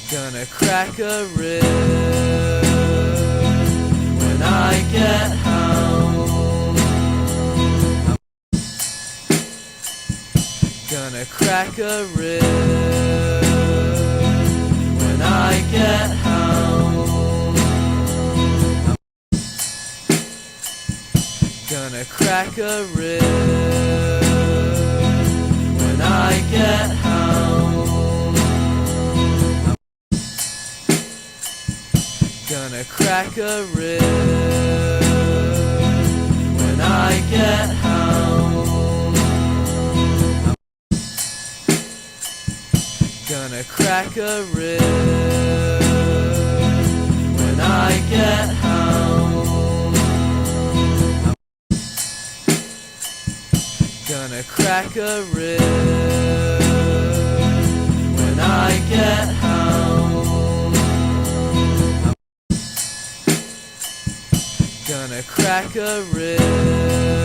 Gonna crack a rib when I get home. Gonna crack a rib when I get home. Gonna crack a rib when I get home. Gonna crack a rib when I get home. Gonna crack a rib when I get home. Gonna crack a rib when I get home. Gonna crack a rib